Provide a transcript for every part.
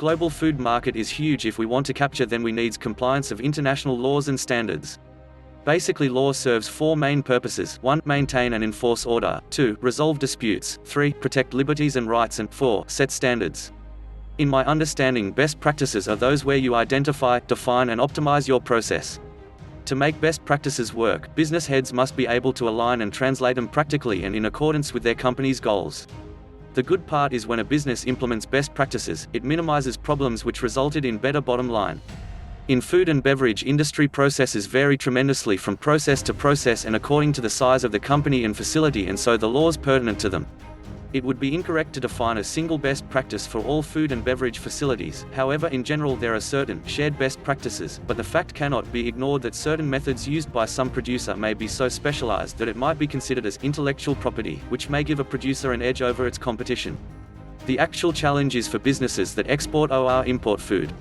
Global food market is huge. If we want to capture, then we needs compliance of international laws and standards. Basically, law serves four main purposes: 1. Maintain and enforce order, 2. Resolve disputes, 3. Protect liberties and rights, and 4. Set standards. In my understanding, best practices are those where you identify, define and optimize your process. To make best practices work, business heads must be able to align and translate them practically and in accordance with their company's goals. The good part is when a business implements best practices, it minimizes problems which resulted in better bottom line. In food and beverage industry, processes vary tremendously from process to process and according to the size of the company and facility, and so the laws pertinent to them. It would be incorrect to define a single best practice for all food and beverage facilities. However, in general there are certain shared best practices, but the fact cannot be ignored that certain methods used by some producer may be so specialized that it might be considered as intellectual property, which may give a producer an edge over its competition. The actual challenge is for businesses that export or import food.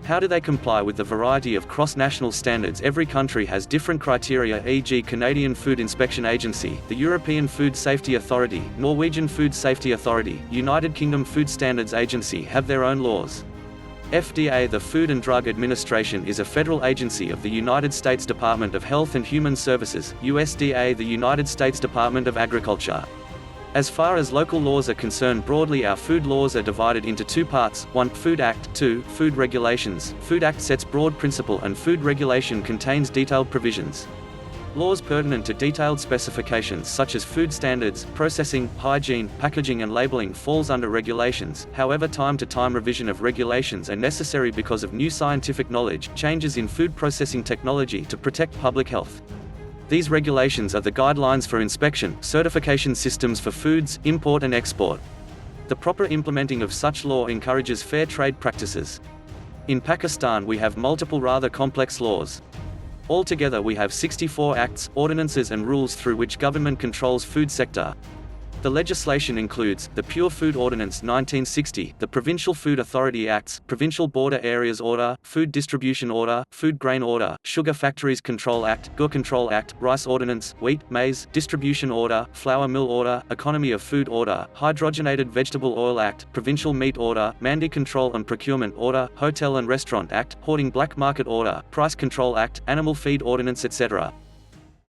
How do they comply with the variety of cross-national standards? Every country has different criteria, e.g. Canadian Food Inspection Agency, the European Food Safety Authority, Norwegian Food Safety Authority, United Kingdom Food Standards Agency have their own laws. FDA, the Food and Drug Administration, is a federal agency of the United States Department of Health and Human Services, USDA, the United States Department of Agriculture. As far as local laws are concerned, broadly our food laws are divided into two parts: 1. Food Act, 2. Food Regulations. Food Act sets broad principle and Food Regulation contains detailed provisions. Laws pertinent to detailed specifications such as food standards, processing, hygiene, packaging and labeling falls under regulations. However, time to time revision of regulations are necessary because of new scientific knowledge, changes in food processing technology to protect public health. These regulations are the guidelines for inspection, certification systems for foods, import and export. The proper implementing of such law encourages fair trade practices. In Pakistan we have multiple rather complex laws. Altogether we have 64 acts, ordinances and rules through which government controls food sector. The legislation includes the Pure Food Ordinance 1960, the Provincial Food Authority Acts, Provincial Border Areas Order, Food Distribution Order, Food Grain Order, Sugar Factories Control Act, GUR Control Act, Rice Ordinance, Wheat, Maize, Distribution Order, Flour Mill Order, Economy of Food Order, Hydrogenated Vegetable Oil Act, Provincial Meat Order, Mandi Control and Procurement Order, Hotel and Restaurant Act, Hoarding Black Market Order, Price Control Act, Animal Feed Ordinance, etc.